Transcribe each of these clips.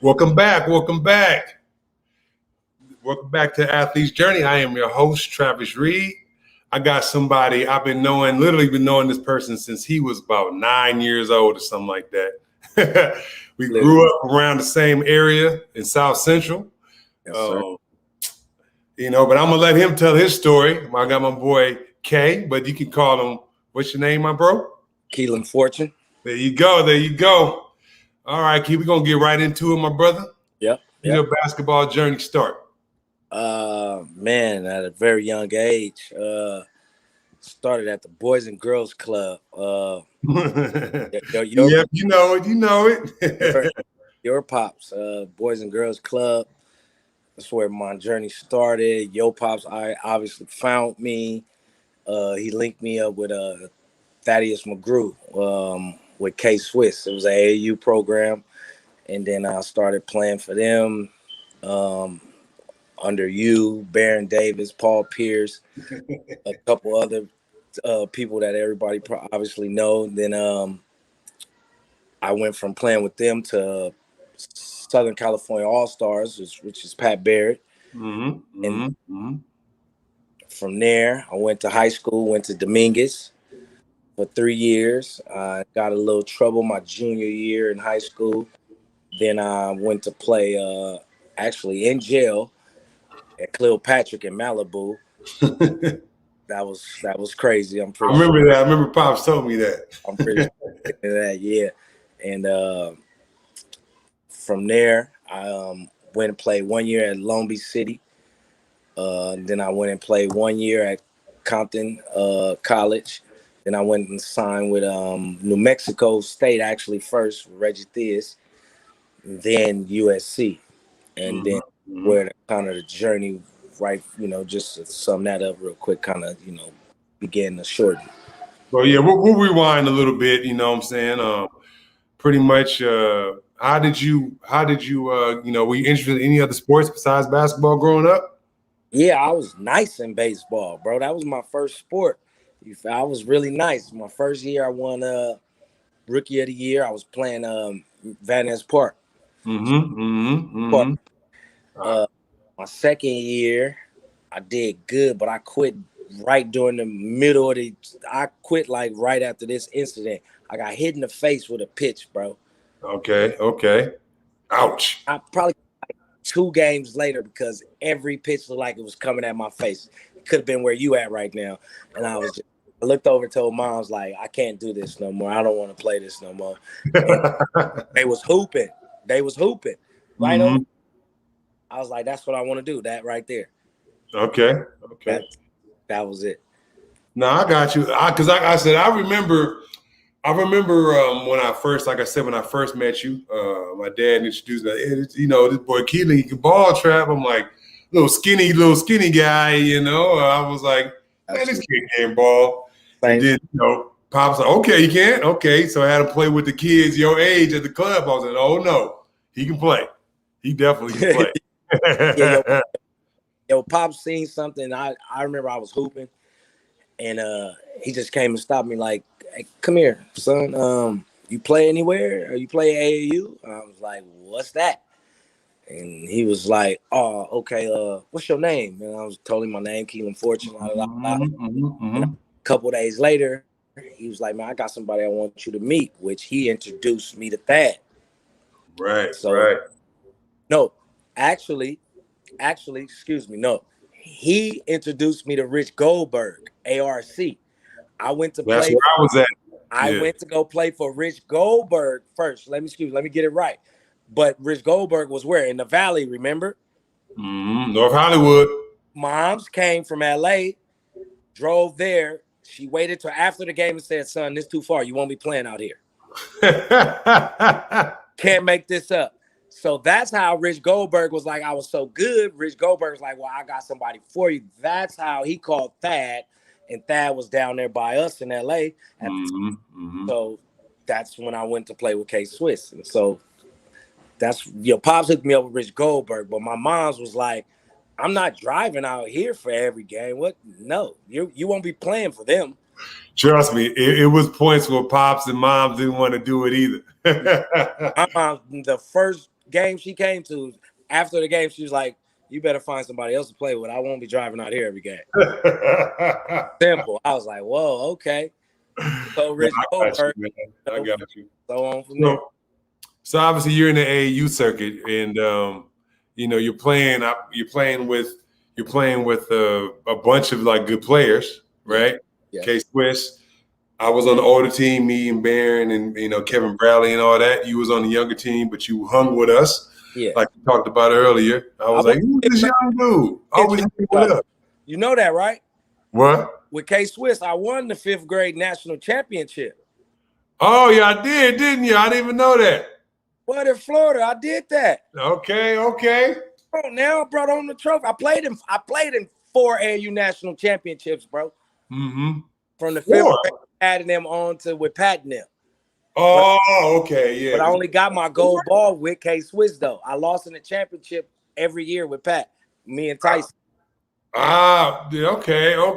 Welcome back. Welcome back. Welcome back to Athlete's Journey. I am your host, Travis Reed. I got somebody I've been knowing, literally been knowing this person since he was about 9 years old or something like that. We grew up around the same area in South Central. Yes, sir. But I'm going to let him tell his story. I got my boy, Kay, but you can call him, what's your name, my bro? Keilon Forture. There you go. There you go. All right, Key, we're going to get right into it, my brother. Yep. Your basketball journey start. Man, at a very young age, started at the Boys and Girls Club. Yep, you know it. Your pops, Boys and Girls Club. That's where my journey started. Yo pops, I obviously found me. He linked me up with Thaddeus McGrew with K Swiss. It was an AAU program, and then I started playing for them. Under you, Baron Davis, Paul Pierce, a couple other people that everybody obviously know. Then I went from playing with them to Southern California All-Stars, which is Pat Barrett. And from there, I went to high school, went to Dominguez for 3 years. I got a little trouble my junior year in high school. Then I went to play actually in jail at Cleopatra in Malibu. That was crazy. I remember that. I remember Pops told me that. I'm pretty sure that, yeah. And from there, I went and played 1 year at Long Beach City. Then I went and played 1 year at Compton College. Then I went and signed with New Mexico State, actually first, Reggie Theus, then USC. And then where kind of the journey, right, just to sum that up real quick, kind of, began to shorten. Well, yeah, we'll rewind a little bit, you know what I'm saying? Pretty much, how did you, were you interested in any other sports besides basketball growing up? Yeah, I was nice in baseball, bro. That was my first sport. I was really nice. My first year, I won Rookie of the Year. I was playing Van Ness Park. My second year, I did good, but I quit right during the middle of I quit like right after this incident. I got hit in the face with a pitch, bro. Okay. Ouch. I probably 2 games later because every pitch looked like it was coming at my face. It could have been where you at right now. And I looked over and told Mom, I was like, I can't do this no more. I don't want to play this no more. They was hooping. Right on. I was like, that's what I want to do. That right there. Okay. That was it. No, I got you. Because I said, I remember when I first, like I said, when I first met you, my dad introduced me, this boy Keilon, he can ball trap. I'm like, little skinny guy, I was like, man, this kid can't ball. And then, Pop's like, okay, he can? Okay. So I had to play with the kids your age at the club. I was like, oh, no, he can play. He definitely can play. Yo, Pop seen something. I remember I was hooping, and he just came and stopped me like, hey, come here, son. You play anywhere? Or you play AAU? I was like, what's that? And he was like, oh, okay, what's your name? And I was told him my name, Keilon Forture. And a couple of days later, he was like, man, I got somebody I want you to meet, which he introduced me to Thad. Right. No, actually, excuse me. No, he introduced me to Rich Goldberg, ARC. I went to play. That's where I was at. I went to go play for Rich Goldberg first. Let me get it right. But Rich Goldberg was where? In the Valley, remember? North Hollywood. Moms came from LA, drove there. She waited till after the game and said, son, this too far. You won't be playing out here. Can't make this up. So that's how Rich Goldberg was like, I was so good. Rich Goldberg was like, well, I got somebody for you. That's how he called Thad. And Thad was down there by us in LA. So that's when I went to play with K Swiss. And so that's your pops hooked me up with Rich Goldberg. But my mom's was like, I'm not driving out here for every game. What? No, you won't be playing for them. Trust me, it was points where pops and moms didn't want to do it either. My mom, the first game she came to, after the game, she was like, "You better find somebody else to play with. I won't be driving out here every game." Simple. I was like, "Whoa, okay." So Rich I got you, Goldberg, man. I got you. so on from there. So obviously you're in the AAU circuit, and you're playing with a bunch of like good players, right? Yeah. K-Swiss. I was on the older team, me and Barron and Kevin Bradley and all that. You was on the younger team, but you hung with us. Yeah. Like you talked about earlier. I was like, who's this young dude? Always hanging with us. You know that, right? What? With K-Swiss, I won the 5th grade national championship. Oh, yeah, I did, didn't you? I didn't even know that. What, in Florida? I did that. Okay. Oh, now I brought home the trophy. I played in 4 AAU national championships, bro. Mm-hmm. From the 5th grade, adding them on to with Pat and them. Oh, okay, yeah. But I only got my gold ball with K-Swiss, though. I lost in the championship every year with Pat, me and Tyson. Okay. I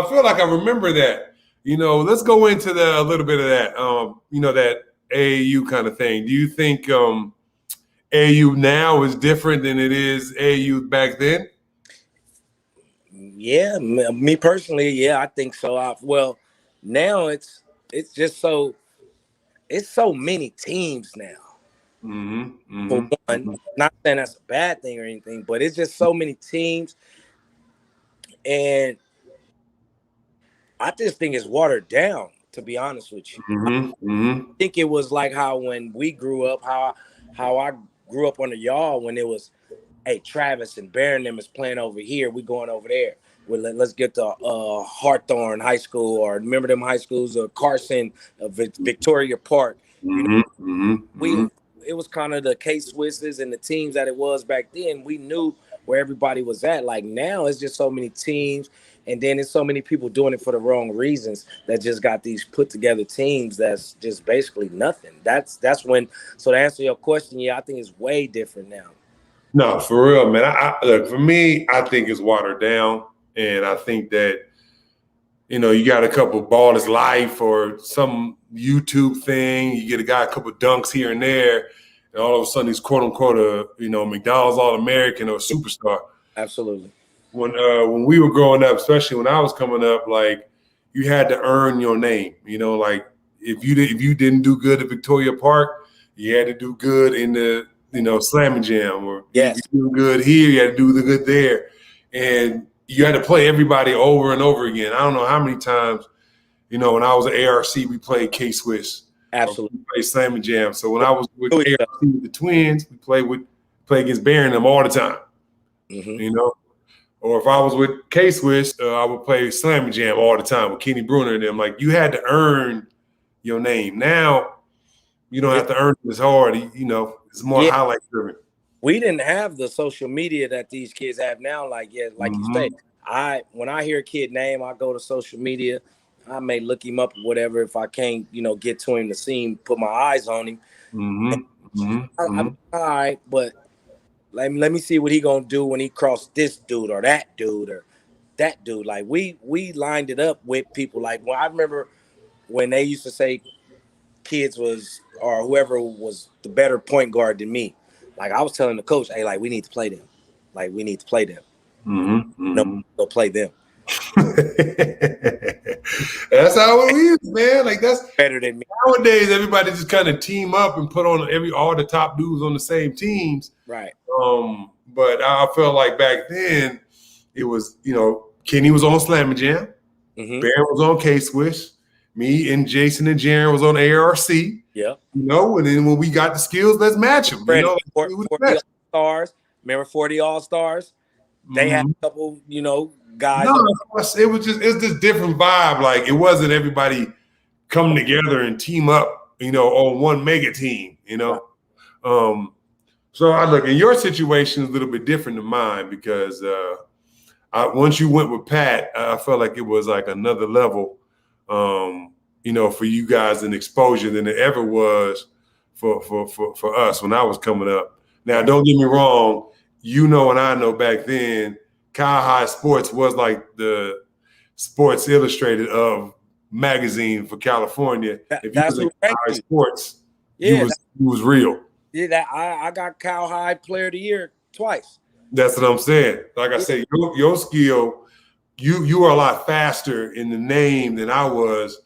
feel like I remember that. Let's go into a little bit of that. That AAU kind of thing. Do you think AAU now is different than it is AAU back then? Yeah, me personally, yeah, I think so. Now it's just so many teams now. Mm-hmm. For one, not saying that's a bad thing or anything, but it's just so many teams, and I just think it's watered down. To be honest with you, I think it was like how when we grew up, how I grew up under y'all when it was, hey, Travis and Barron them is playing over here, we going over there. Well, let's get to Hawthorne High School, or remember them high schools, or Carson, Victoria Park. It was kind of the K-Swisses and the teams that it was back then. We knew where everybody was at. Like now, it's just so many teams. And then there's so many people doing it for the wrong reasons that just got these put together teams that's just basically nothing. That's when. So to answer your question, yeah, I think it's way different now. No, for real, man. Look, for me, I think it's watered down, and I think that you got a couple Ball is Life or some YouTube thing. You get a guy a couple dunks here and there, and all of a sudden he's quote unquote a McDonald's All-American or a superstar. Absolutely. When we were growing up, especially when I was coming up, like you had to earn your name. Like if you didn't do good at Victoria Park, you had to do good in the Slam and Jam, or yes, if you do good here, you had to do the good there, and you had to play everybody over and over again. I don't know how many times, when I was at ARC, we played K-Swiss. Absolutely. We played Slam and Jam. So when I was with ARC with the Twins, we play against Barron them all the time. Mm-hmm. Or if I was with K-Swiss, I would play Slam and Jam all the time with Kenny Bruner and them. Like you had to earn your name. Now you don't have to earn it as hard. It's more highlight driven. We didn't have the social media that these kids have now. Like you say, when I hear a kid name, I go to social media. I may look him up or whatever. If I can't, get to him to see him, put my eyes on him. All right, but let me see what he gonna do when he cross this dude or that dude or that dude. Like we lined it up with people. Like I remember when they used to say kids was, or whoever was the better point guard than me. Like I was telling the coach, hey, like we need to play them. Like we need to play them. No, go play them. That's how it is, man. Like that's better than me. Nowadays, everybody just kind of team up and put on all the top dudes on the same teams. Right. But I felt like back then it was, Kenny was on Slam and Jam. Barron was on K-Swiss. Me and Jason and Jaron was on ARC. Yeah. And then when we got the skills, let's match them. 40 All-Stars. Remember 40 All-Stars? They had a couple, guys. No, it was just different vibe. Like it wasn't everybody come together and team up, on one mega team, So I look, in your situation is a little bit different than mine because once you went with Pat, I felt like it was like another level, for you guys in exposure than it ever was for us when I was coming up. Now, don't get me wrong, and I know back then, Kyle High Sports was like the Sports Illustrated of magazine for California. If you was in High Sports, Yeah, you was real. yeah. That I got Cal High Player of the Year twice. That's what I'm saying. Like I Yeah. said, your skill, you are a lot faster in the name than I was.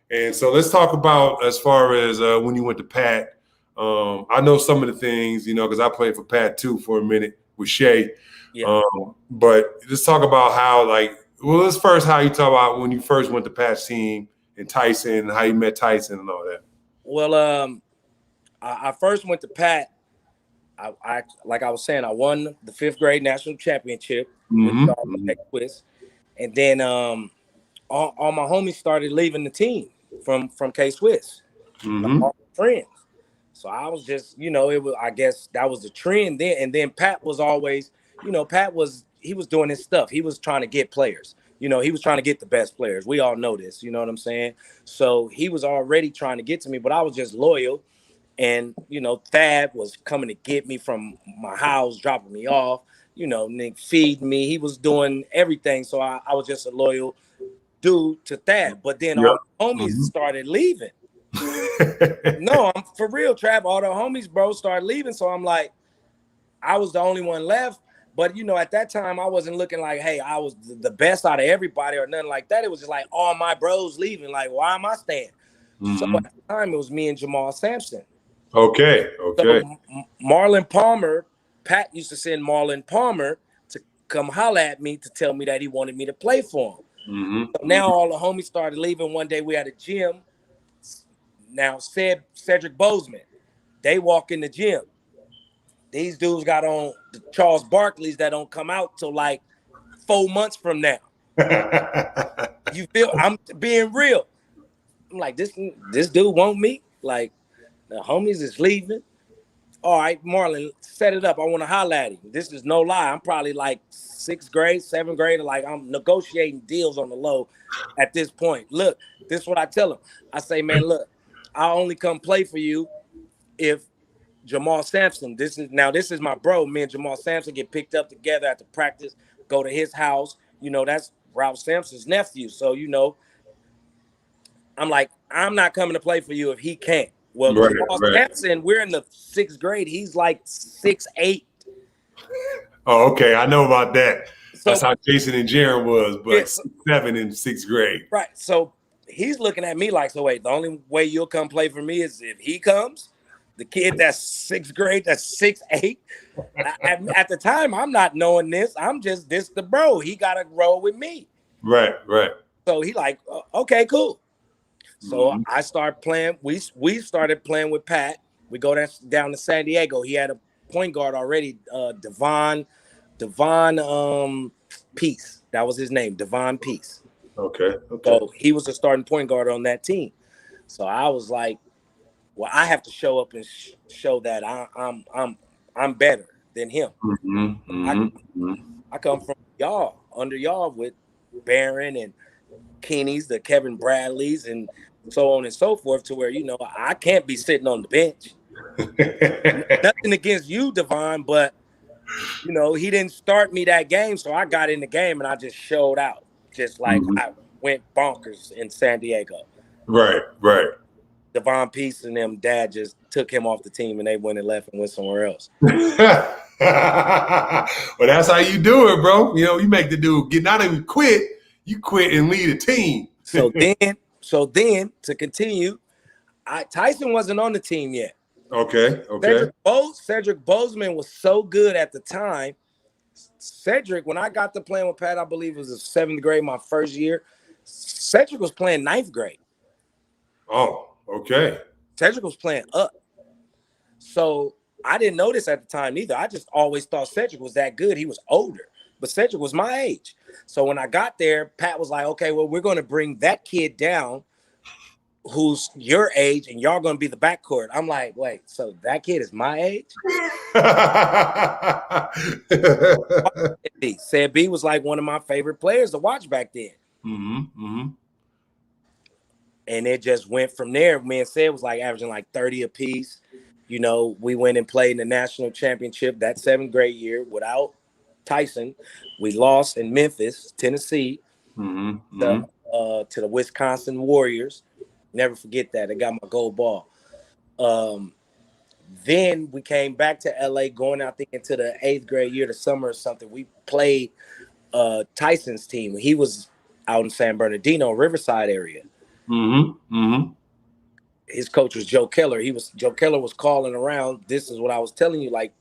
And so let's talk about as far as when you went to Pat. I know some of the things, because I played for Pat too for a minute with Shay. Yeah. But let's talk about how, let's first how you talk about when you first went to Pat's team and Tyson and how you met Tyson and all that. Well, I first went to Pat. I like I was saying, I won the 5th grade national championship with K-Swiss, and then all my homies started leaving the team from K-Swiss, like all my friends. So I was just, it was, I guess that was the trend then. And then Pat was always, he was doing his stuff. He was trying to get players. He was trying to get the best players. We all know this, you know what I'm saying? So he was already trying to get to me, but I was just loyal. And, Thad was coming to get me from my house, dropping me off, Nick feeding me. He was doing everything. So I was just a loyal dude to Thad. But then all the homies started leaving. No, I'm for real, Trav. All the homies, bro, started leaving. So I'm like, I was the only one left. But, at that time, I wasn't looking like, hey, I was the best out of everybody or nothing like that. It was just like all my bros leaving. Like, why am I staying? So at the time, it was me and Jamal Sampson. Okay. So Marlon Palmer, Pat used to send Marlon Palmer to come holler at me to tell me that he wanted me to play for him. So now all the homies started leaving. One day we had a gym. Now Cedric Bozeman, they walk in the gym. These dudes got on the Charles Barkley's that don't come out till like 4 months from now. You feel? I'm being real. I'm like, this dude want me? Like, the homies is leaving. All right, Marlon, set it up. I want to holler at him. This is no lie. I'm probably like 6th grade, 7th grade. Like, I'm negotiating deals on the low at this point. Look, this is what I tell him. I say, man, look, I'll only come play for you if Jamal Sampson, this is my bro. Me and Jamal Sampson get picked up together after practice, go to his house. That's Ralph Sampson's nephew. So, I'm like, I'm not coming to play for you if he can't. Well, Jamal Sampson, we're in the 6th grade. He's like 6'8". Oh, okay. I know about that. So, that's how Jason and Jaron was, but 7 in 6th grade. Right. So he's looking at me like, so wait, the only way you'll come play for me is if he comes. The kid that's 6th grade, that's 6'8". At the time, I'm not knowing this. I'm just the bro. He got to roll with me. Right. So he like, okay, cool. So I started playing. We started playing with Pat. We go down to San Diego. He had a point guard already, Devon Peace. That was his name, Devon Peace. Okay. So he was a starting point guard on that team. So I was like, well, I have to show up and show that I'm better than him. I come from y'all, under y'all with Barron and Kenny's, the Kevin Bradleys, and so on and so forth, to where, I can't be sitting on the bench. Nothing against you, Devon, but, he didn't start me that game, so I got in the game and I just showed out. Just like I went bonkers in San Diego. Right. Devon Peace and them dad just took him off the team and they went and left and went somewhere else. Well, that's how you do it, bro. You make the dude not even quit. You quit and lead a team. So then to continue, Tyson wasn't on the team yet. Okay. Cedric Bozeman was so good at the time. Cedric, when I got to playing with Pat, I believe it was the 7th grade, my first year. Cedric was playing 9th grade. Oh, okay. Cedric was playing up. So I didn't know this at the time either. I just always thought Cedric was that good. He was older, but Cedric was my age. So when I got there, Pat was like, okay, well, we're going to bring that kid down who's your age and y'all going to be the backcourt. I'm like, wait, so that kid is my age? Said B was like one of my favorite players to watch back then. And it just went from there. Me and Sid was like averaging like 30 apiece. We went and played in the national championship that 7th grade year without Tyson. We lost in Memphis, Tennessee, to the Wisconsin Warriors. Never forget that. They got my gold ball. Then we came back to LA, going out there into the 8th grade year, the summer or something. We played Tyson's team. He was out in San Bernardino, Riverside area. His coach was Joe Keller. Joe Keller was calling around. This is what I was telling you. Like,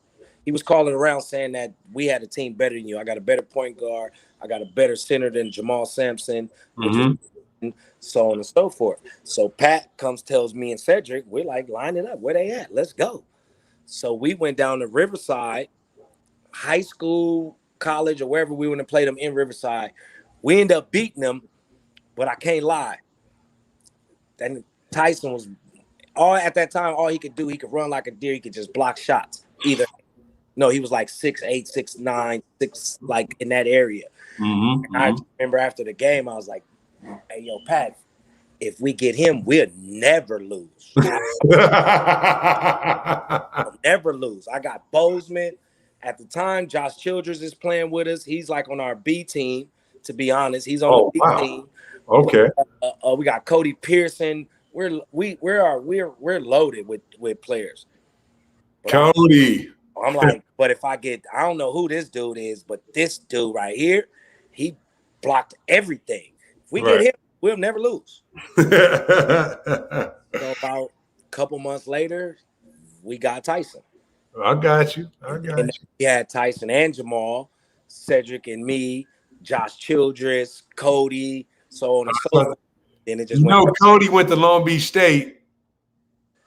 he was calling around saying that we had a team better than you. I got a better point guard. I got a better center than Jamal Sampson, which is so on and so forth. So Pat tells me and Cedric, we're like, line it up. Where they at? Let's go. So we went down to Riverside, high school, college, or wherever we went and played them in Riverside. We ended up beating them, but I can't lie. Then Tyson was at that time, all he could do, he could run like a deer. He could just block shots. He was like 6'8", 6'9", 6, like in that area. I remember after the game, I was like, hey, yo, Pat, if we get him, we'll never lose. We'll never lose. I got Bozeman. At the time, Josh Childress is playing with us. He's like on our B team, to be honest. He's on the B team. Okay. We got Cody Pearson. We're loaded with players. But Cody. I'm like, but if I don't know who this dude is, but this dude right here, he blocked everything. If we get him, we'll never lose. So about a couple months later, we got Tyson. I got you. We had Tyson and Jamal, Cedric and me, Josh Childress, Cody, so on and so forth. Then it just Cody went to Long Beach State,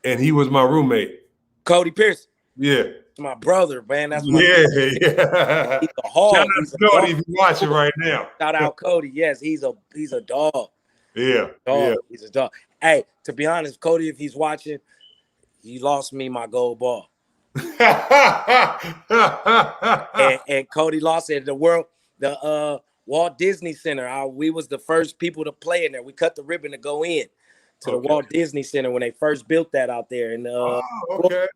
and he was my roommate. Cody Pearson. Yeah. My brother, man. That's my brother. He's a hog. Shout out to Cody if you're watching right now. Shout out Cody. Yes, he's a dog. Yeah. He's a dog. Hey, to be honest, Cody, if he's watching, he lost me my gold ball. and Cody lost it. The Walt Disney Center. We was the first people to play in there. We cut the ribbon to go in to the Walt Disney Center when they first built that out there. And okay.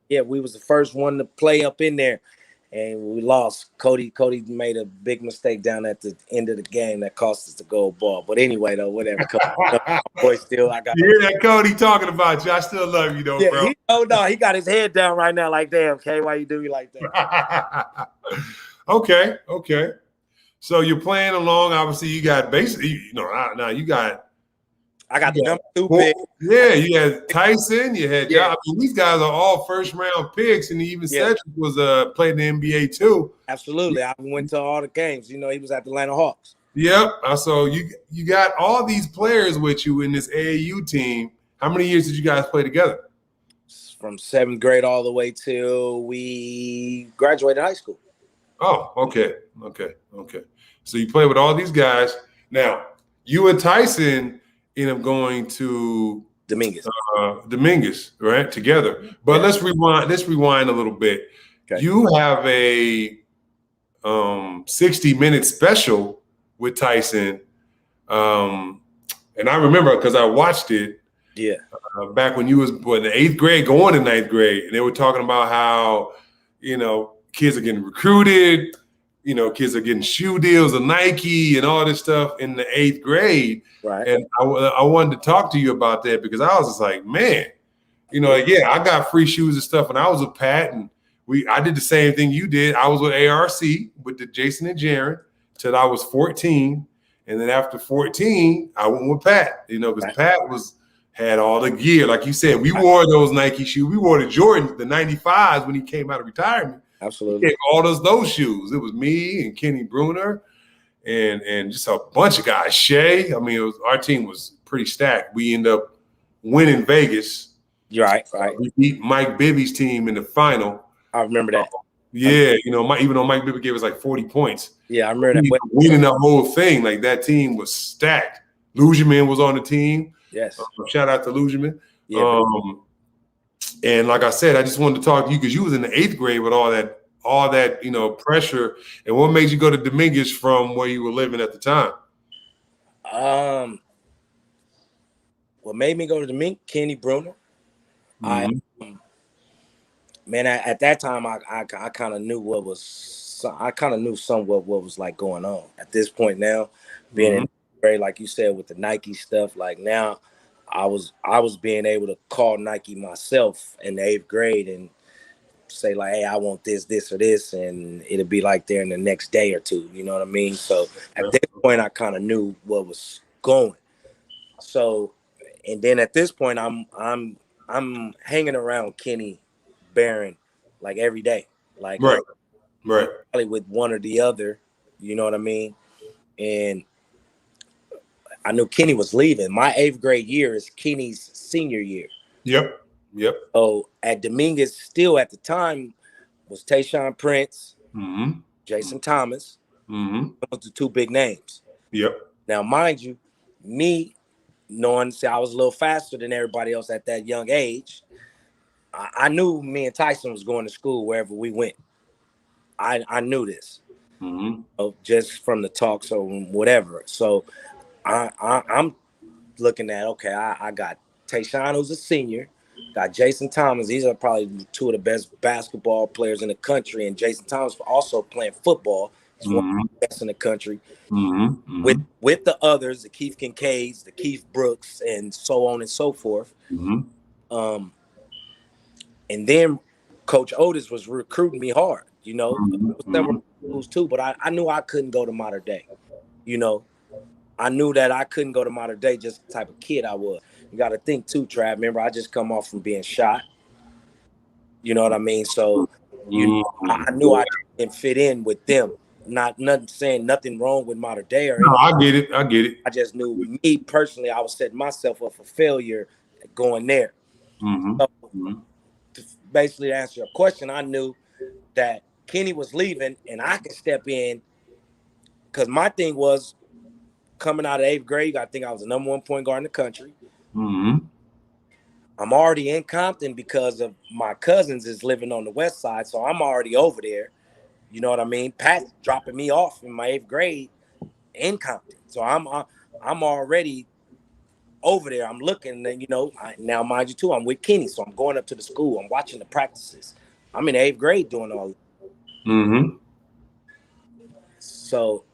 Yeah, we was the first one to play up in there, and we lost. Cody made a big mistake down at the end of the game that cost us the gold ball. But anyway, though, whatever. Boy, still, I got. You hear that Cody talking about you? I still love you, though, bro. He got his head down right now. Like, damn, Kay, why you do me like that? Okay. So you're playing along. Obviously, you got basically, now you got. I got the number 2 pick. Yeah, you had Tyson. You had I mean, these guys are all first round picks, and even Cedric was played in the NBA too. Absolutely, I went to all the games. He was at the Atlanta Hawks. Yep. So you got all these players with you in this AAU team. How many years did you guys play together? From 7th grade all the way till we graduated high school. Oh, okay. So you play with all these guys. Now, you and Tyson end up going to Dominguez, right? Together. But let's rewind a little bit. Okay. You have a 60-minute special with Tyson. And I remember because I watched it. Yeah. Back when you was in the 8th grade, going to 9th grade, and they were talking about how, kids are getting recruited, kids are getting shoe deals of Nike and all this stuff in the 8th grade. Right. And I wanted to talk to you about that because I was just like, man, I got free shoes and stuff when I was with Pat, and I did the same thing you did. I was with ARC with the Jason and Jaron till I was 14. And then after 14, I went with Pat, because Pat had all the gear. Like you said, we wore those Nike shoes. We wore the Jordans, the 95s when he came out of retirement. Absolutely. He gave all those shoes. It was me and Kenny Bruner and just a bunch of guys. Shea. I mean, our team was pretty stacked. We ended up winning Vegas. Right. We beat Mike Bibby's team in the final. I remember that. Yeah, even though Mike Bibby gave us like 40 points. Yeah, I remember that. Winning the whole thing. Like, that team was stacked. Lugeman was on the team. Yes. Shout out to Lugeman. Yeah, and like I said, I just wanted to talk to you because you was in the 8th grade with all that pressure. And what made you go to Dominguez from where you were living at the time? What made me go to Dominguez? Kenny Bruner. Mm-hmm. At that time, I kind of knew somewhat what was like going on. At this point now, being in grade, like you said, with the Nike stuff, like now I was being able to call Nike myself in the 8th grade and say like, hey, I want this or this, and it'll be like there in the next day or two. You know what I mean? So at this point, I kind of knew what was going. So, and then at this point, I'm hanging around Kenny Barron like every day, like Right. Right. probably with one or the other. You know what I mean? And I knew Kenny was leaving. My 8th grade year is Kenny's senior year. Yep. Yep. So at Dominguez, still at the time, was Tayshaun Prince, Mm-hmm. Jason Thomas. Mm-hmm. Those are the 2 big names. Yep. Now, mind you, me knowing I was a little faster than everybody else at that young age, I knew me and Tyson was going to school wherever we went. I knew this, just from the talks or whatever. So I'm looking at, okay, I got Tayshaun, who's a senior, got Jason Thomas. These are probably 2 of the best basketball players in the country, and Jason Thomas also playing football. He's one of the best in the country. With the others, the Keith Kincaids, the Keith Brooks, and so on and so forth. And then Coach Otis was recruiting me hard, you know, several schools too, but I knew I couldn't go to Mater Dei. You know, I knew that I couldn't go to Mater Dei, just the type of kid I was. You got to think too, Trav. Remember, I just come off from being shot. You know what I mean? So I knew I didn't fit in with them. Nothing saying nothing wrong with Mater Dei or anything. No, I get it. I get it. I just knew me personally, I was setting myself up for failure going there. So basically, to answer your question, I knew that Kenny was leaving and I could step in because my thing was coming out of 8th grade. I think I was the number 1 point guard in the country. I'm already in Compton because of my cousins is living on the west side, so I'm already over there. You know what I mean? Pat dropping me off in my 8th grade in Compton, so I'm already over there. I'm looking, and you know, now mind you too, I'm with Kenny, so I'm going up to the school. I'm watching the practices. I'm in 8th grade doing all. So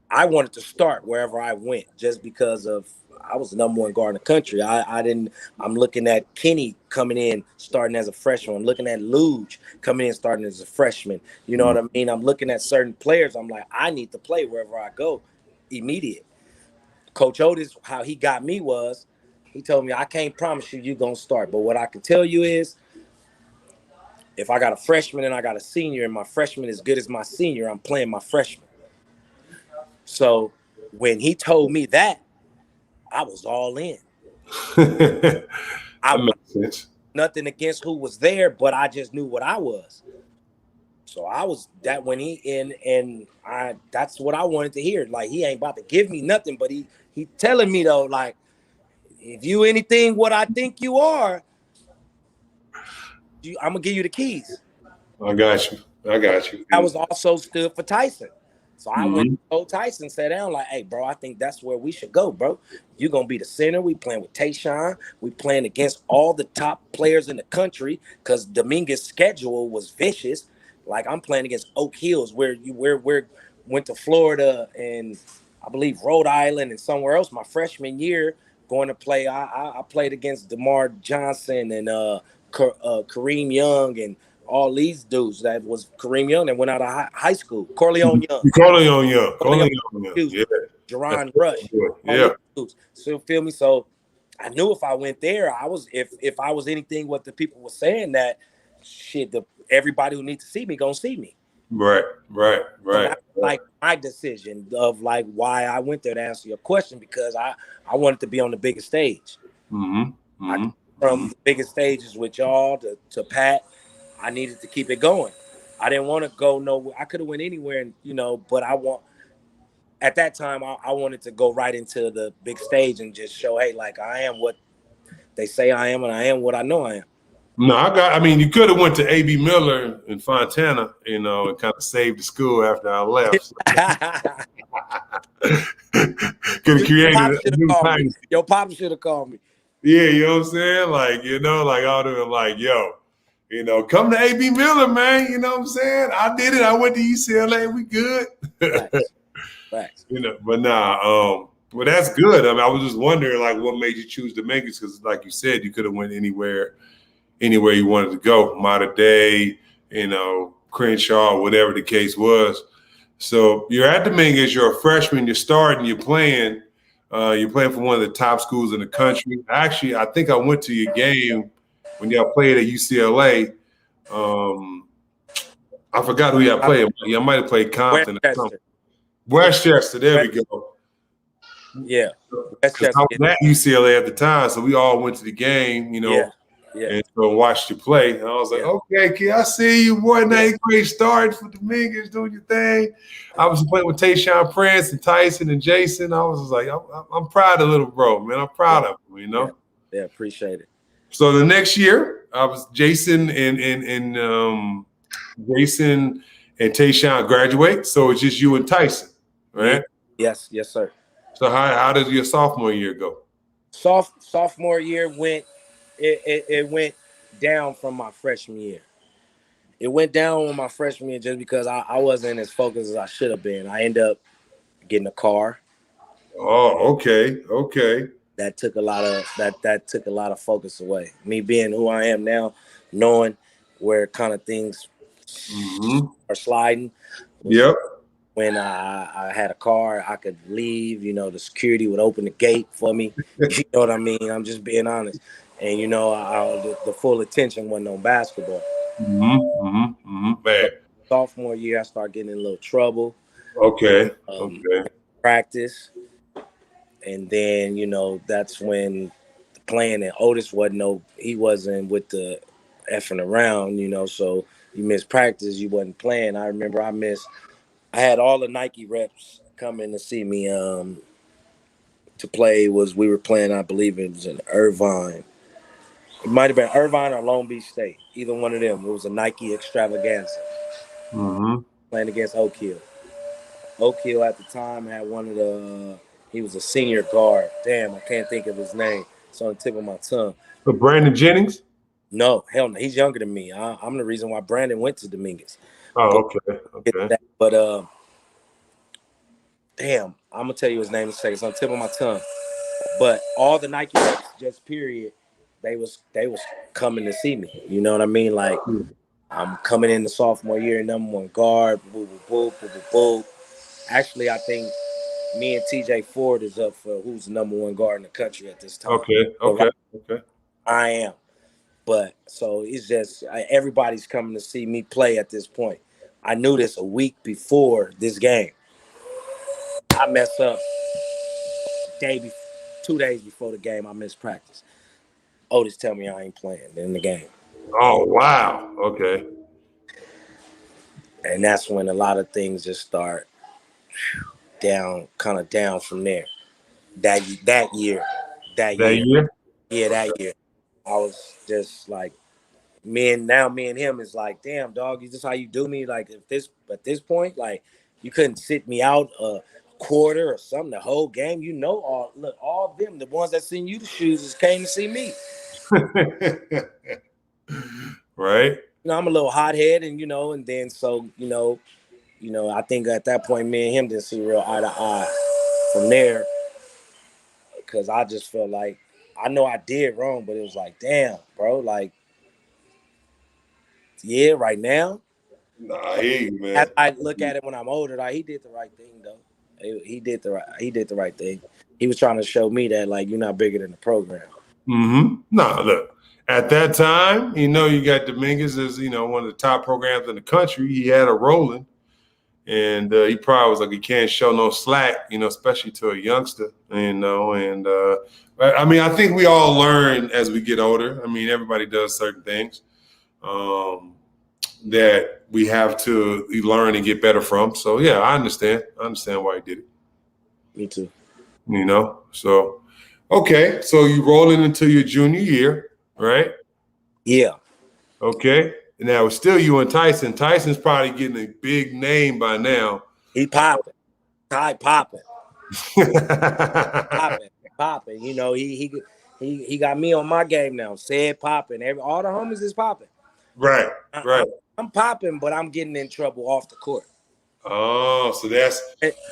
I wanted to start wherever I went, just because of I was the number 1 guard in the country. I'm looking at Kenny coming in, starting as a freshman. I'm looking at Luge coming in, starting as a freshman. You know what I mean? I'm looking at certain players. I'm like, I need to play wherever I go, immediate. Coach Otis, how he got me was, he told me, I can't promise you you're going to start. But what I can tell you is, if I got a freshman and I got a senior and my freshman is good as my senior, I'm playing my freshman. So when he told me that, I was all in. That makes sense. Nothing against who was there, but I just knew what I was. So I was that when he in, and that's what I wanted to hear. Like, he ain't about to give me nothing, but he telling me though, like, if you anything what I think you are, I'm gonna give you the keys. I got you. I was also stood for Tyson. So I went to old Tyson, sat down, like, hey, bro, I think that's where we should go, bro. You're going to be the center. We playing with Tayshaun. We playing against all the top players in the country because Dominguez's schedule was vicious. Like, I'm playing against Oak Hills, where went to Florida and I believe Rhode Island and somewhere else my freshman year going to play. I played against DeMar Johnson and Kareem Young and all these dudes. That was Kareem Young that went out of high school. Corleone Young. Corleone Young. Yeah. Jerron Rush. Yeah. So feel me? So I knew if I went there, if I was anything what the people were saying, that shit, everybody who needs to see me gonna see me. Right. So that's like my decision of like why I went there, to answer your question, because I wanted to be on the biggest stage. From the biggest stages with y'all to Pat, I needed to keep it going. I didn't want to go nowhere. I could have went anywhere, you know, but at that time, I wanted to go right into the big stage and just show, hey, like, I am what they say I am, and I am what I know I am. No, I mean, you could have went to A.B. Miller in Fontana, you know, and kind of saved the school after I left. Could have created a new dynasty. Your pop should have called me. Yeah, you know what I'm saying? Like, you know, like all of them, like, yo, you know, come to A.B. Miller, man. You know what I'm saying? I did it. I went to UCLA. We good. Facts. You know, but nah. Well, that's good. I mean, I was just wondering, like, what made you choose Dominguez? Because, like you said, you could have went anywhere you wanted to go. Mater Dei, Crenshaw, whatever the case was. So you're at Dominguez. You're a freshman. You're starting. You're playing. You're playing for one of the top schools in the country. Actually, I think I went to your game when y'all played at UCLA. I forgot who y'all played. Y'all might have played Compton or something. Westchester. There we go. Yeah. Because I was at UCLA at the time, so we all went to the game, Yeah. and so watched you play. And I was like, okay, kid, I see you, boy. Now you great starting for Dominguez, doing your thing. I was playing with Tayshaun Prince and Tyson and Jason. I was just like, I'm proud of little bro, man. I'm proud of him, Yeah, appreciate it. So the next year, I was Jason and Tayshaun graduate. So it's just you and Tyson, right? Yes, sir. So how did your sophomore year go? Sophomore year went down from my freshman year. It went down with my freshman year just because I wasn't as focused as I should have been. I ended up getting a car. Oh, okay. That took a lot of focus away. Me being who I am now, knowing where kind of things are sliding. Yep. When I had a car, I could leave. The security would open the gate for me. You know what I mean? I'm just being honest. And the full attention wasn't on basketball. Man. Sophomore year, I started getting in a little trouble. Okay. Practice. And then, that's when playing and Otis he wasn't with the effing around, so you missed practice, you wasn't playing. I remember I had all the Nike reps coming to see me to play. We were playing, I believe it was in Irvine. It might have been Irvine or Long Beach State, either one of them. It was a Nike extravaganza. Playing against Oak Hill. Oak Hill at the time had he was a senior guard. Damn, I can't think of his name. It's on the tip of my tongue. But Brandon Jennings? No, hell no. He's younger than me. I'm the reason why Brandon went to Dominguez. Oh, okay. But damn, I'm gonna tell you his name in a second. It's on the tip of my tongue. But all the Nike reps, just period, they was coming to see me. You know what I mean? Like I'm coming in the sophomore year, #1 guard. Boo. Actually, I think me and TJ Ford is up for who's the #1 guard in the country at this time. Okay. I am. But so it's just everybody's coming to see me play at this point. I knew this a week before this game. I messed up 2 days before the game. I missed practice. Otis tell me I ain't playing in the game. Oh, wow. Okay. And that's when a lot of things just start down from there. That year. Yeah, that year. I was just like, me and him is like, damn, dog, is this how you do me? Like, at this point, like, you couldn't sit me out a quarter or something the whole game. All of them, the ones that send you the shoes, just came to see me. Right. I'm a little hothead, and then so, I think at that point, me and him didn't see real eye to eye from there, because I just felt like, I know I did wrong, but it was like, damn, bro, like, yeah, right now. Nah, I hear you, man. I look at it when I'm older, like, he did the right thing, though. He did the right thing. He was trying to show me that, like, you're not bigger than the program. No, look, at that time, you got Dominguez as, one of the top programs in the country. He had a rolling, and he probably was like, he can't show no slack, especially to a youngster, and I mean, I think we all learn as we get older. I mean, everybody does certain things that we have to learn and get better from. So, yeah, I understand. I understand why he did it. Me too. So, okay. So you rolling into your junior year, right? Yeah. Okay. Now it's still you and Tyson. Tyson's probably getting a big name by now. He popping. Ty popping. Popping. He got me on my game now. Said popping. All the homies is popping. Right. I'm popping, but I'm getting in trouble off the court. Oh, so that's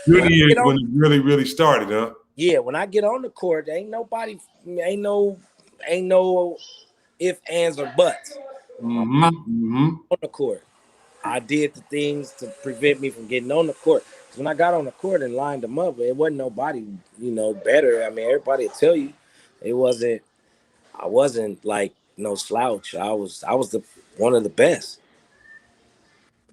junior year when it really, really started, huh? Yeah, when I get on the court, ain't no if, ands, or buts. Mm-hmm. Mm-hmm. On the court, I did the things to prevent me from getting on the court. Because when I got on the court and lined them up, it wasn't nobody, better. I mean, everybody would tell you it wasn't. I wasn't like no slouch. I was the one of the best.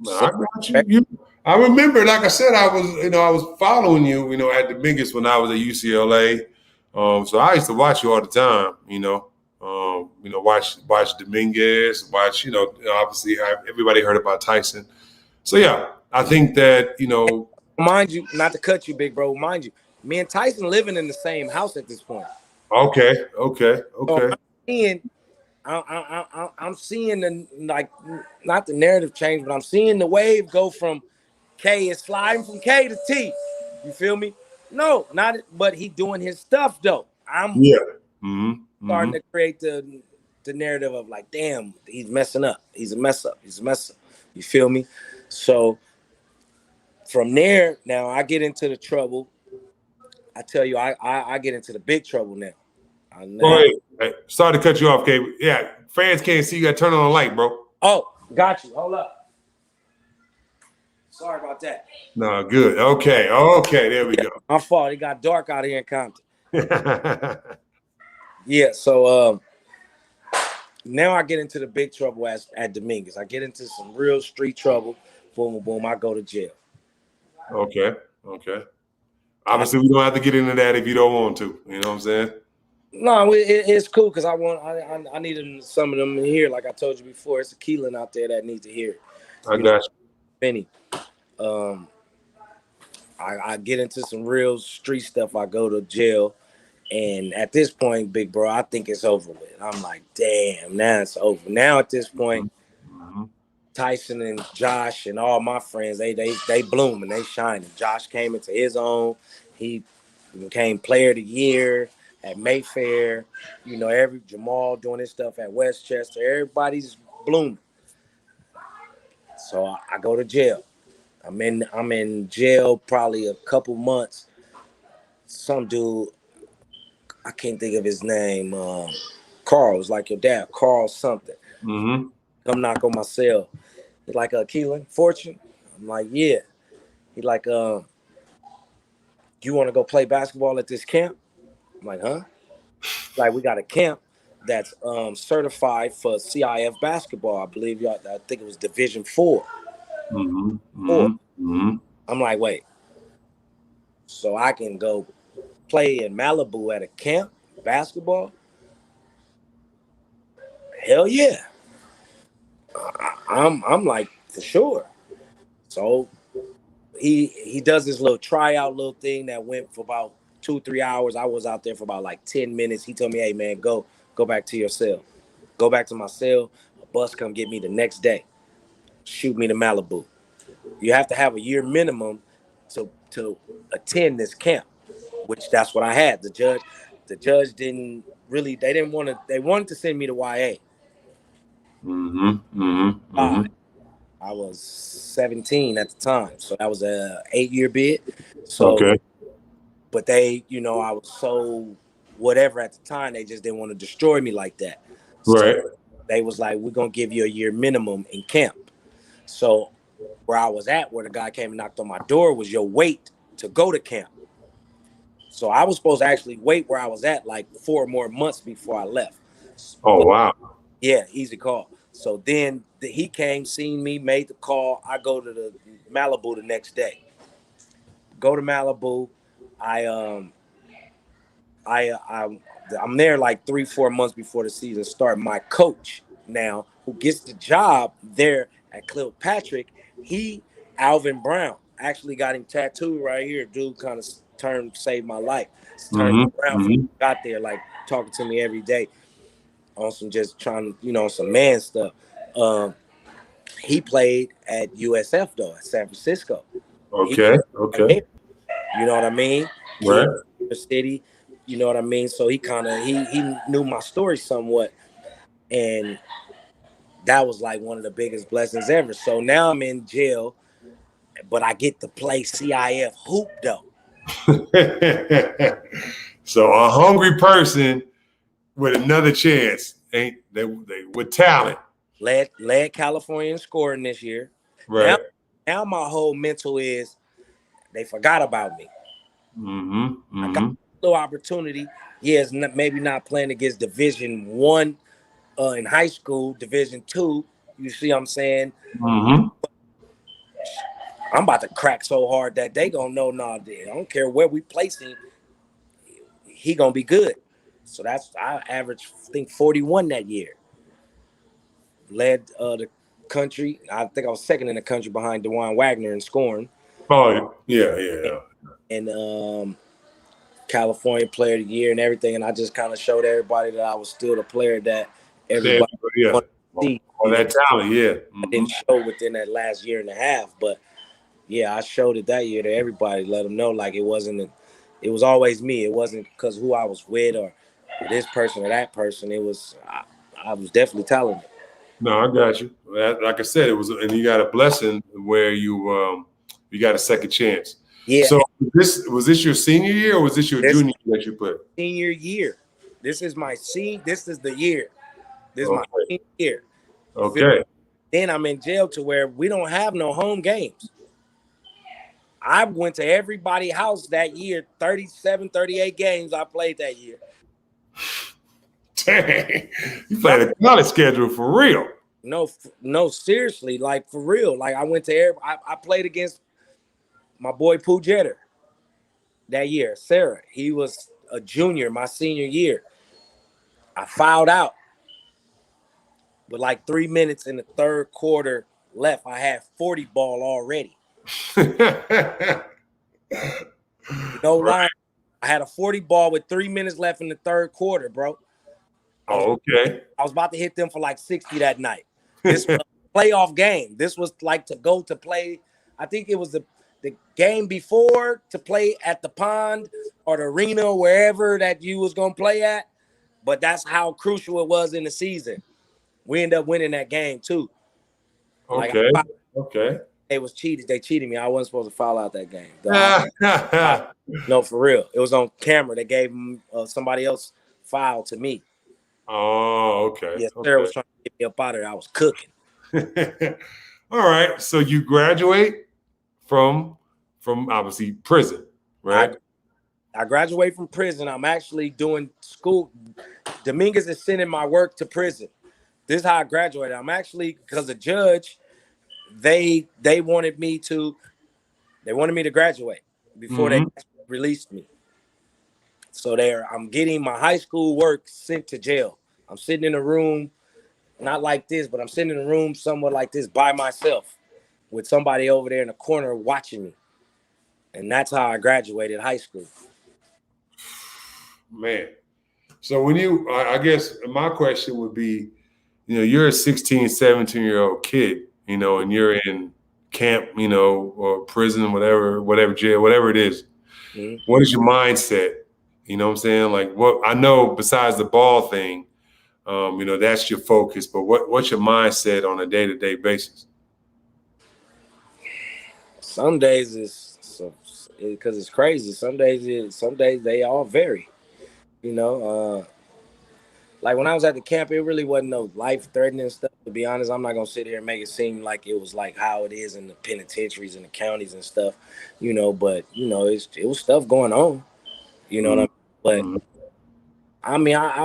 So, I got you. I remember, like I said, I was following you, at the biggest when I was at UCLA. So I used to watch you all the time, watch Dominguez, watch, obviously everybody heard about Tyson. So yeah, I think that, mind you, not to cut you, big bro. Mind you, me and Tyson living in the same house at this point. okay, So okay. I'm seeing, I'm seeing the like, not the narrative change, but I'm seeing the wave go from K is sliding from K to T. You feel me? No, not but he doing his stuff though. I'm Yeah. Mm-hmm. Mm-hmm. starting to create the narrative of like, damn, he's messing up. He's a mess up. He's a mess up. You feel me? So from there, now I get into the trouble. I tell you, I get into the big trouble now. Go Now, ahead. Hey, sorry to cut you off, K. Yeah, fans can't see you. Got to turn on the light, bro. oh, got you. Hold up. Sorry about that. No, good. Okay. There we Yeah, go. my fault. It got dark out here in Compton. Yeah, so now I get into the big trouble at Dominguez. I get into some real street trouble. Boom, boom, boom. I go to jail. Okay. Obviously, we don't have to get into that if you don't want to. You know what I'm saying? No, it's cool because I needed some of them to hear. Like I told you before, it's a Keilon out there that needs to hear it. I got you. Benny. Um, I get into some real street stuff. I go to jail. And at this point, big bro, I think it's over with. I'm like, damn, now it's over. Now at this point, Mm-hmm. Tyson and Josh and all my friends, they bloom and they shine. And Josh came into his own. He became player of the year at Mayfair. Every Jamal doing his stuff at Westchester. Everybody's blooming. So I go to jail. I'm in jail probably a couple months. Some dude, I can't think of his name. Carl was like your dad, Carl something. Mm-hmm. Come knock on my cell. He's like, Keilon, Fortune. I'm like, yeah. He like, you want to go play basketball at this camp? I'm like, huh? Like, we got a camp that's certified for CIF basketball. I believe y'all. I think it was Division 4. Mm-hmm. 4. Mm-hmm. I'm like, wait. So I can go play in Malibu at a camp basketball? Hell yeah. I'm like, for sure. So he does this little tryout little thing that went for about 2-3 hours. I was out there for about like 10 minutes. He told me, hey man, go back to your cell. Go back to my cell. A bus come get me the next day. Shoot me to Malibu. You have to have a year minimum to attend this camp, which that's what I had. The judge didn't really, they wanted to send me to YA. Mm-hmm. Mm-hmm. I Mm-hmm. was 17 at the time. So that was a 8-year bid. So, Okay. but they, I was so whatever at the time, they just didn't want to destroy me like that. So Right. they was like, we're going to give you a year minimum in camp. So where I was at, where the guy came and knocked on my door, was your wait to go to camp. So I was supposed to actually wait where I was at like 4 more months before I left. Oh But wow. yeah, easy call. So then he came, seen me, made the call. I go to the Malibu the next day. Go to Malibu. I I I'm there like 3-4 months before the season start. My coach now, who gets the job there at Cleopatra, he Alvin Brown actually got him tattooed right here. Dude kind of saved my life. Turned Mm-hmm. around from Mm-hmm. got there, like talking to me every day on some just trying, some man stuff. He played at USF though, at San Francisco. He Okay. right Okay. here, you know what I mean? Kid Right. the city, you know what I mean? So he kind of he knew my story somewhat, and that was like one of the biggest blessings ever. So now I'm in jail, but I get to play CIF hoop though. So a hungry person with another chance, ain't they with talent. Led California in scoring this year. Right. Now my whole mental is they forgot about me. I got a little opportunity. Yes, maybe not playing against Division One in high school, Division Two. You see what I'm saying? I'm about to crack so hard that they gonna know, nah, I don't care where we place him, he gonna be good. So I averaged, I think, 41 that year. Led the country. I think I was second in the country behind DeJuan Wagner in scoring. Oh, yeah. And California Player of the Year and everything. And I just kind of showed everybody that I was still the player that everybody wanted to see. All that talent, yeah. I didn't show within that last year and a half, but yeah, I showed it that year to everybody. Let them know like it was always me. It wasn't because who I was with or this person or that person. It was I was definitely talented. No, I got you. Like I said, it was, and you got a blessing where you got a second chance. Yeah. So was this your senior year or was this your junior year that you played? Senior year. This is my This is the year. This is my senior year. Okay. Then I'm in jail to where we don't have no home games. I went to everybody's house that year. 37, 38 games I played that year. Dang, you played a college schedule for real. No, seriously, like for real. Like I went to I played against my boy Pooh Jeter that year. Sarah, he was a junior my senior year. I fouled out with like 3 minutes in the third quarter left. I had 40 ball already. No line. I had a 40 ball with 3 minutes left in the third quarter, bro. Okay. I was about to hit them for like 60 that night. This was a playoff game. This was like to go to play. I think it was the game before to play at the pond or the arena or wherever that you was going to play at. But that's how crucial it was in the season. We ended up winning that game too. Okay. Like, okay. They was cheated. They cheated me. I wasn't supposed to foul out that game. No, for real. It was on camera. They gave somebody else foul to me. Oh, okay. Yes, Sarah was trying to get me up out of there. I was cooking. All right. So you graduate from obviously prison, right? I graduate from prison. I'm actually doing school. Dominguez is sending my work to prison. This is how I graduated. I'm actually, because the judge, they wanted me to graduate before they released me. So I'm getting my high school work sent to jail. I'm sitting in a room, not like this, but I'm sitting in a room somewhere like this by myself with somebody over there in the corner watching me. And that's how I graduated high school. Man. So when I guess my question would be, you're a 16, 17-year-old kid, and you're in camp, or prison, whatever jail, whatever it is. Mm-hmm. What is your mindset? You know what I'm saying? Like, what I know besides the ball thing, that's your focus, but what's your mindset on a day-to-day basis? Some days because it's crazy. Some days they all vary. Like when I was at the camp, it really wasn't no life-threatening stuff. To be honest, I'm not gonna sit here and make it seem like it was like how it is in the penitentiaries and the counties and stuff, But it was stuff going on, what I mean. But I mean, I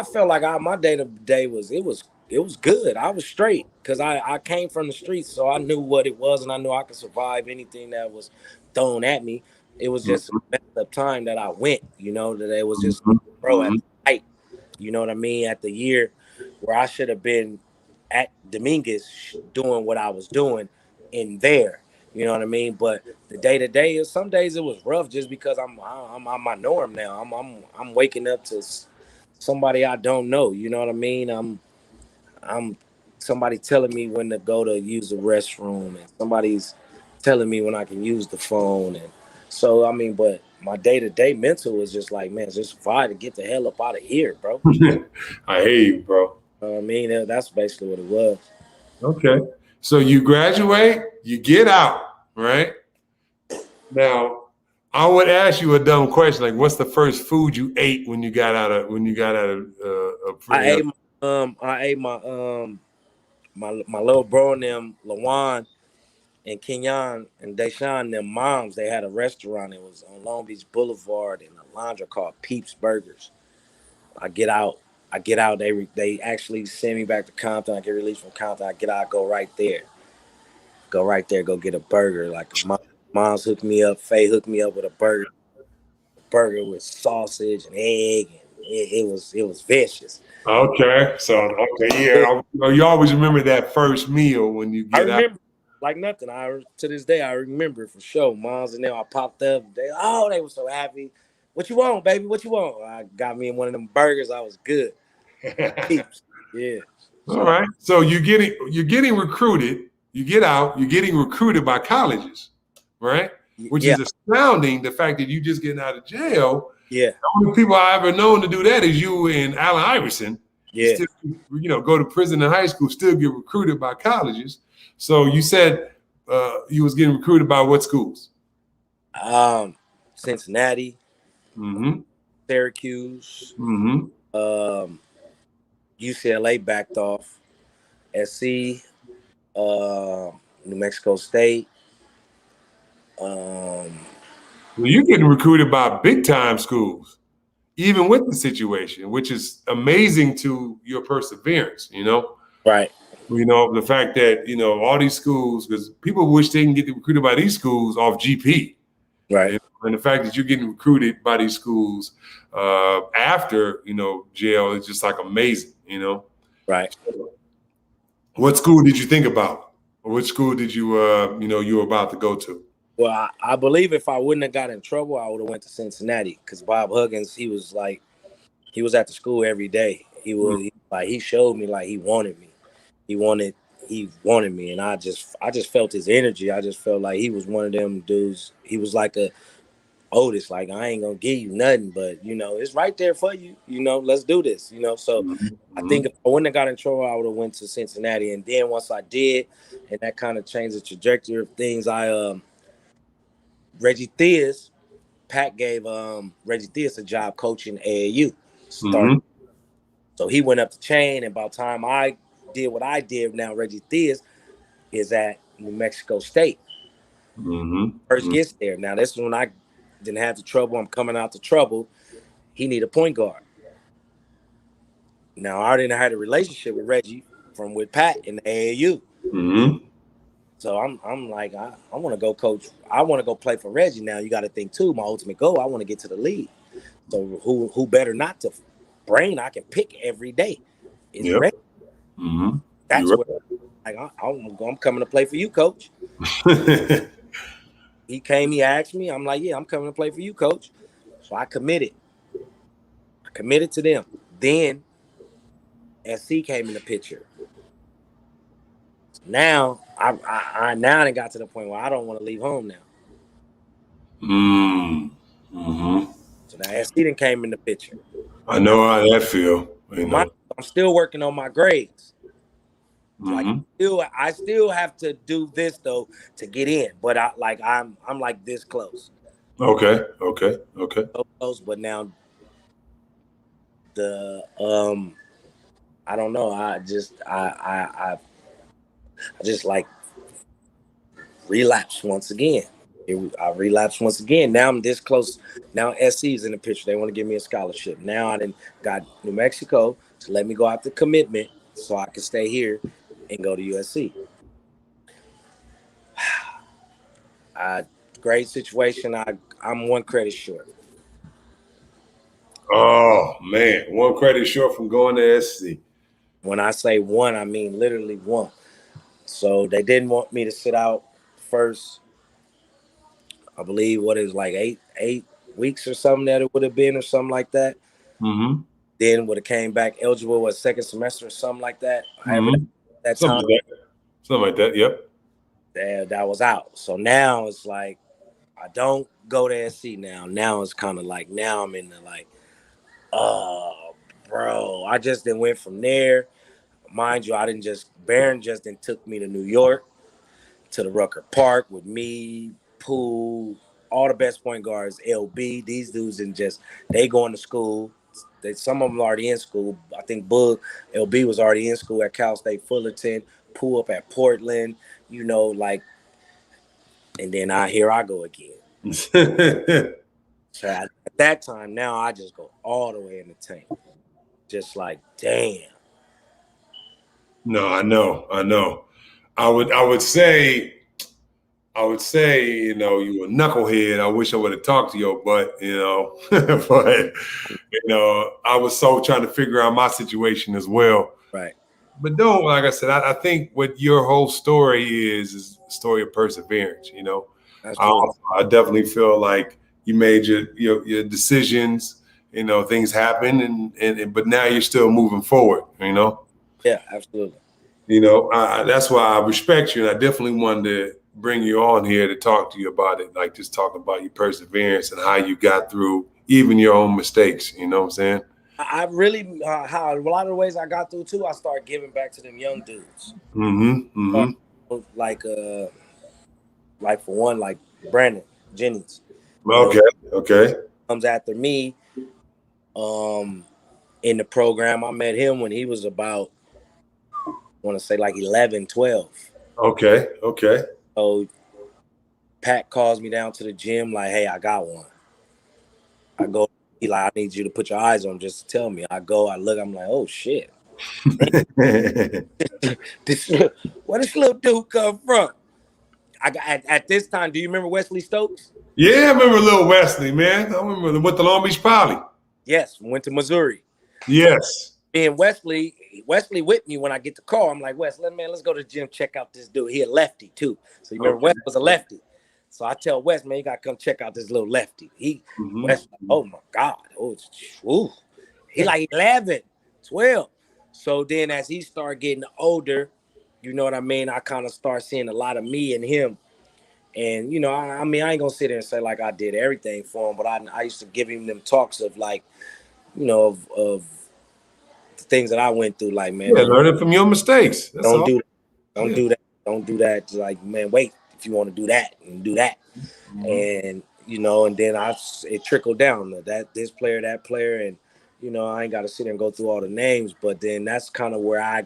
felt like my day-to-day was good. I was straight because I came from the streets, so I knew what it was, and I knew I could survive anything that was thrown at me. It was just a messed up time that I went, that it was just bro at the height, you know what I mean, at the year where I should have been at Dominguez doing what I was doing in there, you know what I mean. But the day to day, some days it was rough just because I'm on my norm now. I'm waking up to somebody I don't know, you know what I mean. I'm somebody telling me when to go to use the restroom, and somebody's telling me when I can use the phone, and so I mean, but my day-to-day mental is just like, man, just survive to get the hell up out of here, bro. I hear you, bro. I mean, that's basically what it was. Okay. So you graduate, you get out, right? Now, I would ask you a dumb question, like, what's the first food you ate when you got out of I ate my little bro and them, Lawan and Keilon and Deshaun, them moms, they had a restaurant. It was on Long Beach Boulevard in Alondra called Peeps Burgers. I get out, They actually send me back to Compton. I get released from Compton. I get out, go right there, go get a burger. Like mom's hooked me up, Faye hooked me up with a burger with sausage and egg, and it was vicious. Okay, so okay, yeah, you always remember that first meal when you I get out. remember like nothing. I to this day I remember it for sure. Moms and them, I popped up. They were so happy. What you want, baby? What you want? I got me in one of them burgers. I was good. Peeps. Yeah. All Shout out. right, so you're getting recruited. You get out, you're getting recruited by colleges, right? Which Yeah. is astounding. The fact that you just getting out of jail. Yeah. The only people I ever known to do that is you and Allen Iverson. Yeah. Still, go to prison and high school, still get recruited by colleges. So you said you was getting recruited by what schools? Cincinnati, Mm-hmm. Syracuse, Mm-hmm. um, UCLA backed off, SC, New Mexico State. Um, Well, you're getting recruited by big time schools, even with the situation, which is amazing to your perseverance. right. The fact that all these schools, because people wish they can get recruited by these schools off GP. Right. And the fact that you're getting recruited by these schools after jail is just like amazing. Right. What school did you think about, or which school did you you were about to go to? Well, I believe if I wouldn't have got in trouble, I would have went to Cincinnati because Bob Huggins, he was at the school every day. He showed me like he wanted me. He wanted me, and I just felt his energy. I just felt like he was one of them dudes. He was like a Otis, like I ain't gonna give you nothing, but it's right there for you. Let's do this. So I Mm-hmm. think if I wouldn't have got in trouble, I would have went to Cincinnati, and then once I did, and that kind of changed the trajectory of things. Reggie Theus, Pat gave Reggie Theus a job coaching AAU. Start. Mm-hmm. So he went up the chain, and by the time I did what I did, now Reggie Theus is at New Mexico State. Mm-hmm. First gets there. Now this is when I didn't have the trouble. I'm coming out the trouble. He need a point guard. Now I already had a relationship with Reggie with Pat in the AAU. Mm-hmm. So I'm like, I want to go coach. I want to go play for Reggie. Now you got to think too. My ultimate goal, I want to get to the league. So who better not to brain I can pick every day is Yep. Reggie. Mm-hmm. That's You're where I'm coming to play for you, coach. right. He came, he asked me. I'm like, yeah, I'm coming to play for you, coach. So I committed. To them. Then SC came in the picture. Now I now got to the point where I don't want to leave home now. Mm-hmm. So now SC then came in the picture. I know how that feel. I'm still working on my grades. Mm-hmm. I still have to do this though to get in, but I'm like this close. Okay. So close, but now the I don't know. I just like relapse once again. I relapsed once again. Now I'm this close. Now SC's in the picture. They want to give me a scholarship. Now I got New Mexico to let me go out the commitment so I can stay here and go to USC. Great situation. I'm one credit short. Oh man, one credit short from going to SC. When I say one, I mean literally one. So they didn't want me to sit out first. I believe what is like eight weeks or something that it would have been or something like that. Mm-hmm. Then would have came back eligible was second semester or something like that. Mm-hmm. That Something time like that. Something like that. Yep. that was out. So now it's like I don't go to SC now. Now it's kind of like now I'm in the like, oh, bro. I just then went from there. Mind you, Barron just then took me to New York to the Rucker Park with me, Poole, all the best point guards, LB, these dudes, and just they going to school. Some of them already in school. I think Bug LB was already in school at Cal State Fullerton, Pull up at Portland, like, and then here I go again. So at that time, now I just go all the way in the tank. Just like, damn. No, I know. I would say, you a knucklehead. I wish I would have talked to your butt, but I was so trying to figure out my situation as well. Right. But no, like I said, I think what your whole story is a story of perseverance. I definitely feel like you made your decisions. Things happen, and but now you're still moving forward. Yeah, absolutely. That's why I respect you, and I definitely wanted to bring you on here to talk to you about it, like just talk about your perseverance and how you got through even your own mistakes. You know what I'm saying? I really, how a lot of the ways I got through too, I started giving back to them young dudes. Like for one, like Brandon Jennings. Okay. Comes after me. In the program, I met him when he was about, I want to say like 11, 12. Okay. So Pat calls me down to the gym like, hey, I got one. I go, he like, I need you to put your eyes on him just to tell me. I go, I look, I'm like, oh shit. Where this little dude come from? I got at this time, do you remember Wesley Stokes? Yeah, I remember little Wesley, man. I remember with the Long Beach Poly. Yes, went to Missouri. Yes. And Wesley with me when I get the call. I'm like, Wes, let's go to the gym, check out this dude. He a lefty too. So you remember Wes was a lefty. So I tell Wes, man, you gotta come check out this little lefty. Wes, oh my God. He like 11, 12. So then as he started getting older, you know what I mean? I kind of start seeing a lot of me in him. And, I ain't gonna sit there and say like I did everything for him, but I used to give him them talks of like, of the things that I went through, like, man, learning from your mistakes. That's don't all. do that. Don't do that. Just like, man, wait, if you want to do that, and do that. And, and then it trickled down that this player, that player. And, I ain't got to sit there and go through all the names, but then that's kind of where I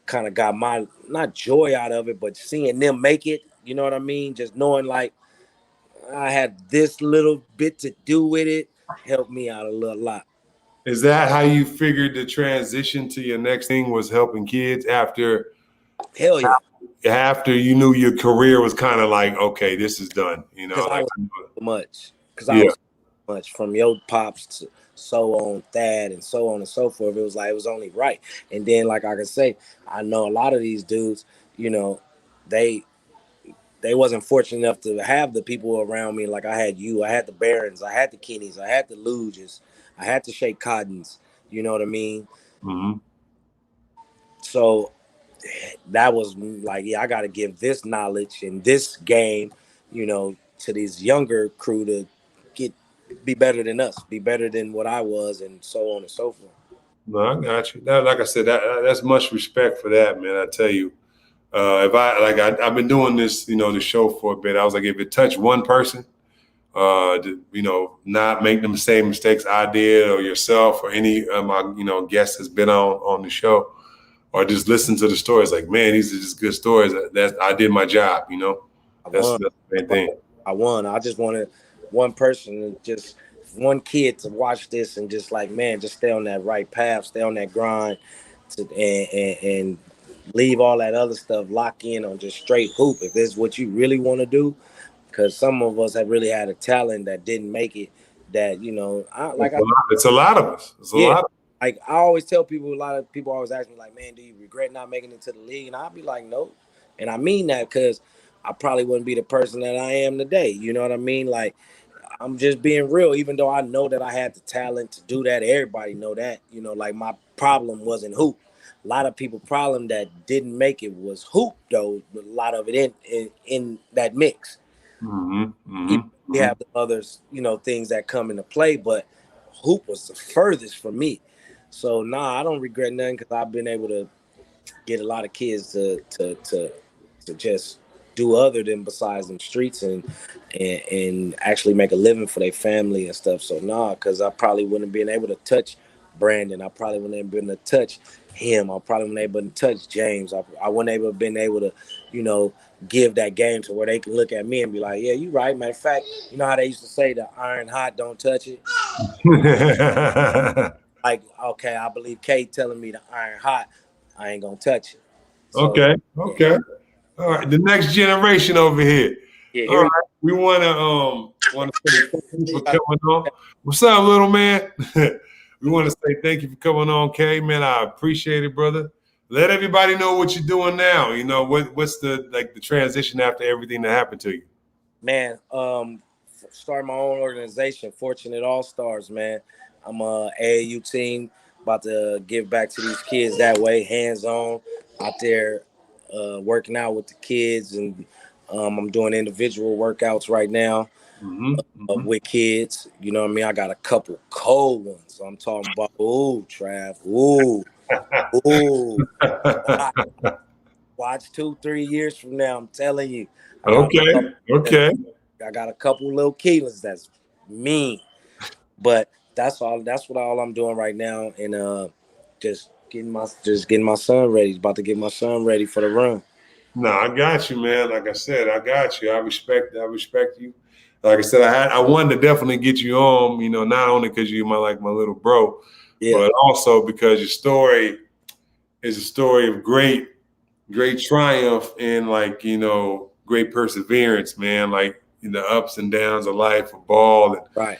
kind of got my, not joy out of it, but seeing them make it, you know what I mean? Just knowing like I had this little bit to do with it helped me out a lot. Is that how you figured the transition to your next thing was helping kids after? Hell yeah. After you knew your career was kind of like, okay, this is done, Because like, I was much from your pops to so on Thad and so on and so forth. It was like, it was only right. And then, like I can say, I know a lot of these dudes, they wasn't fortunate enough to have the people around me. Like I had you, I had the Barons, I had the Kenneys, I had the Luges, I had the Shea Cottons, you know what I mean? So that was like, yeah, I got to give this knowledge and this game, to these younger crew to be better than us, be better than what I was, and so on and so forth. No, I got you. That, like I said, that's much respect for that, man. I tell you, I've been doing this, the show for a bit. I was like, if it touched one person, not make the same mistakes I did, or yourself, or any of my, guests has been on the show, or just listen to the stories. Like, man, these are just good stories. That I did my job. That's the main thing. I won. I just wanted one person, just one kid, to watch this and just like, man, just stay on that right path, stay on that grind, and leave all that other stuff, lock in on just straight hoop. If this is what you really want to do, because some of us have really had a talent that didn't make it. That it's a lot of us. It's a lot. Like I always tell people, a lot of people always ask me, like, man, do you regret not making it to the league? And I'll be like, no. And I mean that because I probably wouldn't be the person that I am today. You know what I mean? Like, I'm just being real, even though I know that I had the talent to do that. Everybody know that. Like my problem wasn't hoop. A lot of people' problem that didn't make it was hoop, though. A lot of it in that mix. We have the others, things that come into play, but hoop was the furthest for me. So I don't regret nothing because I've been able to get a lot of kids to just do other than besides them streets and actually make a living for their family and stuff. So because I probably wouldn't have been able to touch Brandon. I probably wouldn't have been able to touch him. I probably wouldn't have been able to touch James. I wouldn't have been able to, give that game to where they can look at me and be like, yeah, you right. Matter of fact, you know how they used to say the iron hot, don't touch it? Like, okay, I believe Kate telling me the iron hot, I ain't gonna touch it. So Okay. yeah, Okay. All right. The next generation over here. yeah, All here right. We want to say thank you we for go. coming on. What's up, little man? We want to say thank you for coming on, Kay. Man, I appreciate it, brother. Let everybody know what you're doing now. You know, what's the transition after everything that happened to you? Man, starting my own organization, Fortunate All Stars, man. I'm a AAU team, about to give back to these kids that way, hands on, out there, working out with the kids, and I'm doing individual workouts right now with kids. You know what I mean? I got a couple cold ones. So I'm talking about, ooh, Trav, ooh. Watch 2-3 years from now. I'm telling you, I got Okay. Okay. I got a couple little Keilons that's mean, but that's all. That's all I'm doing right now, and just getting my son ready. About to get my son ready for the run. No, I got you, man. Like I said, I got you. I respect you. Like I said, I wanted to definitely get you on, you know, not only because you're my little bro, Yeah, but also because your story is a story of great triumph and great perseverance, man. Like in the ups and downs of life, of ball, and right.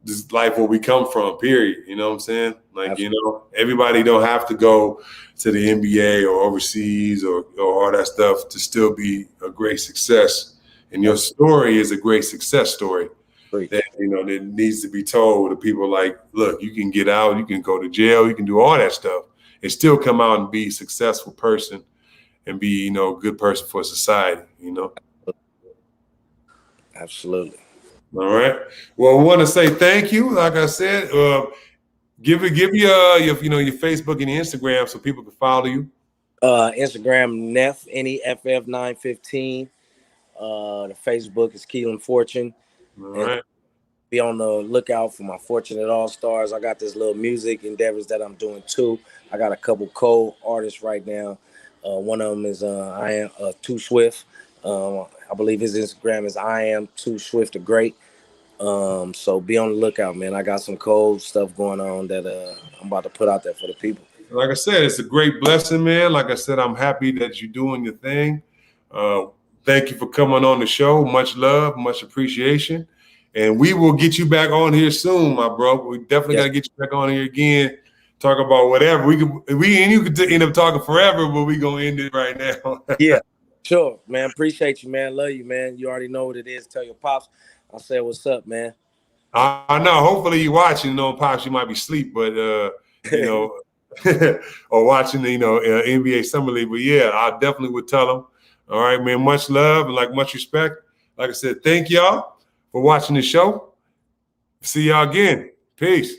this life where we come from, period. You know what I'm saying? Like, Absolutely. everybody don't have to go to the NBA or overseas or all that stuff to still be a great success. And your story is a great success story that, that needs to be told to people like, look, you can get out, you can go to jail, you can do all that stuff and still come out and be a successful person and be, a good person for society. Absolutely. All right. Well, we want to say thank you. Like I said, give me your Facebook and your Instagram so people can follow you. Instagram NEFF 915. The Facebook is Keilon Fortune, All and right. be on the lookout for my Fortunate All Stars. I got this little music endeavors that I'm doing too. I got a couple co-artists right now. One of them is I am Too Swift. I believe his Instagram is I am Too Swift the Great. So be on the lookout, man. I got some cold stuff going on that I'm about to put out there for the people. Like I said, it's a great blessing, man. Like I said, I'm happy that you're doing your thing. Uh, Thank you for coming on the show. Much love, much appreciation. And we will get you back on here soon, my bro. We definitely got to get you back on here again. Talk about whatever. You could end up talking forever, but we gonna end it right now. Yeah, sure, man. Appreciate you, man. Love you, man. You already know what it is. Tell your pops. I said, what's up, man? I know. Hopefully, you watching. Pops, you might be asleep, but or watching the NBA Summer League. But yeah, I definitely would tell them. All right, man. Much love and much respect. Like I said, thank y'all for watching the show. See y'all again. Peace.